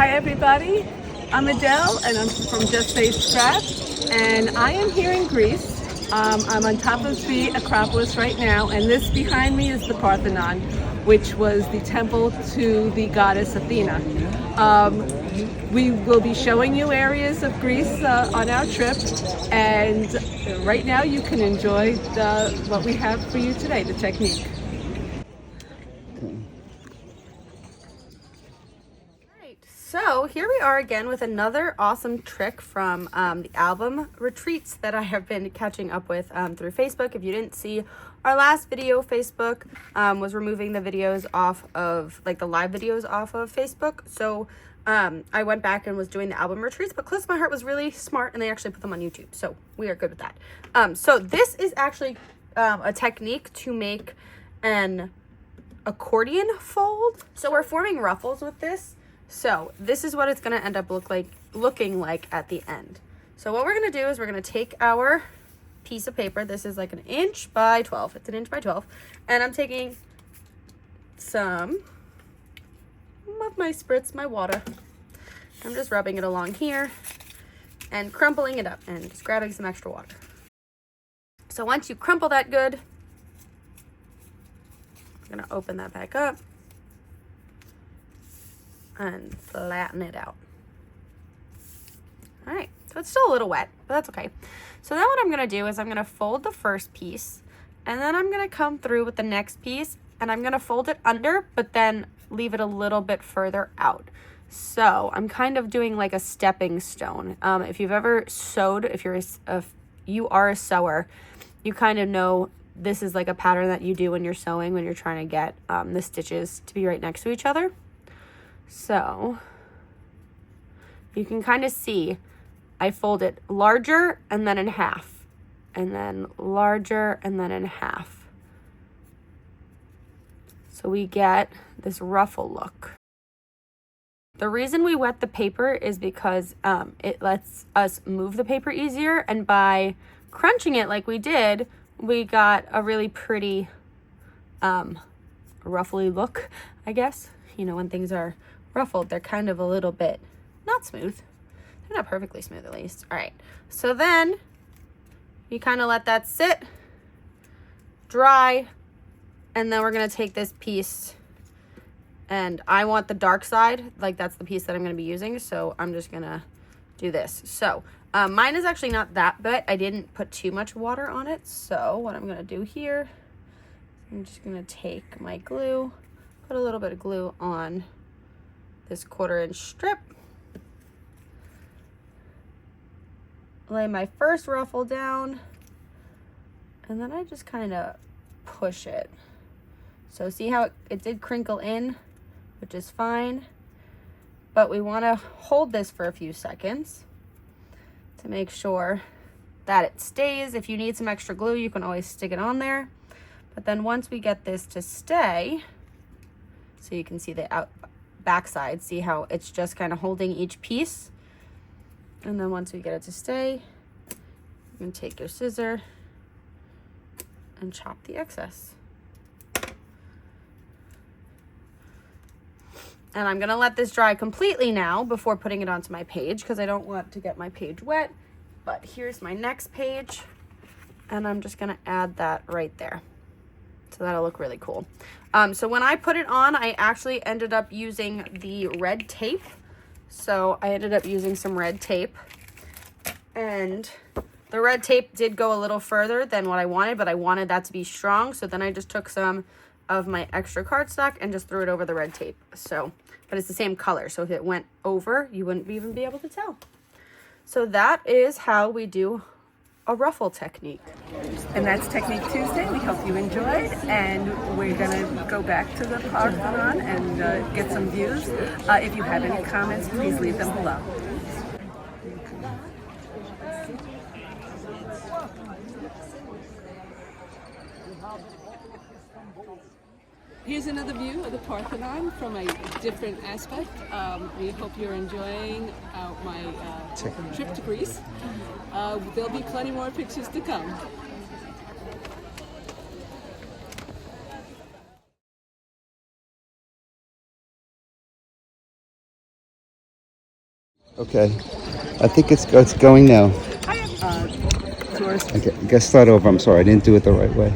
Hi everybody, I'm Adele and I'm from Just Say Scraps, and I am here in Greece. I'm on top of the Acropolis right now, and this behind me is the Parthenon, which was the temple to the goddess Athena. We will be showing you areas of Greece on our trip, and right now you can enjoy what we have for you today, the technique. So here we are again with another awesome trick from the album retreats that I have been catching up with through Facebook. If you didn't see our last video, Facebook was removing the videos off of, like the live videos off of Facebook. So I went back and was doing the album retreats, but Close My Heart was really smart and they actually put them on YouTube. So we are good with that. So this is actually a technique to make an accordion fold. So we're forming ruffles with this. So this is what it's going to end up looking like at the end. So what we're going to do is we're going to take our piece of paper. This is like an inch by 12. It's an inch by 12. And I'm taking some of my spritz, my water. I'm just rubbing it along here and crumpling it up and just grabbing some extra water. So once you crumple that good, I'm going to open that back up and flatten it out. All right, so it's still a little wet, but that's okay. So then what I'm gonna do is I'm gonna fold the first piece, and then I'm gonna come through with the next piece, and I'm gonna fold it under, but then leave it a little bit further out. So I'm kind of doing like a stepping stone. If you've ever sewed, if you are a sewer, you kind of know this is like a pattern that you do when you're sewing, when you're trying to get the stitches to be right next to each other. So you can kind of see I fold it larger and then in half, and then larger and then in half. So we get this ruffle look. The reason we wet the paper is because it lets us move the paper easier, and by crunching it like we did, we got a really pretty ruffly look, I guess. You know, when things are ruffled, they're kind of a little bit not smooth. They're not perfectly smooth, at least. All right, so then you kind of let that sit, dry, and then we're gonna take this piece, and I want the dark side, like that's the piece that I'm gonna be using, so I'm just gonna do this. So mine is actually not that bad. I didn't put too much water on it, so what I'm gonna do here, I'm just gonna take my glue, put a little bit of glue on this 1/4 inch strip, lay my first ruffle down, and then I just kind of push it. So see how it did crinkle in, which is fine, but we want to hold this for a few seconds to make sure that it stays. If you need some extra glue, you can always stick it on there, but then once we get this to stay, so you can see the backside, see how it's just kind of holding each piece, and then once we get it to stay, you can take your scissor and chop the excess. And I'm gonna let this dry completely now before putting it onto my page, because I don't want to get my page wet. But here's my next page, and I'm just gonna add that right there. So that'll look really cool. So when I put it on, I actually ended up using the red tape. So I ended up using some red tape, and the red tape did go a little further than what I wanted, but I wanted that to be strong. So then I just took some of my extra cardstock and just threw it over the red tape. So, but it's the same color. So if it went over, you wouldn't even be able to tell. So that is how we do a ruffle technique. And that's Technique Tuesday. We hope you enjoyed, and we're gonna go back to the Parthenon and get some views. If you have any comments, please leave them below. Here's another view of the Parthenon from a different aspect. We hope you're enjoying my trip to Greece. There'll be plenty more pictures to come. Okay. I think it's going now. Tourist. I guess start over. I'm sorry. I didn't do it the right way.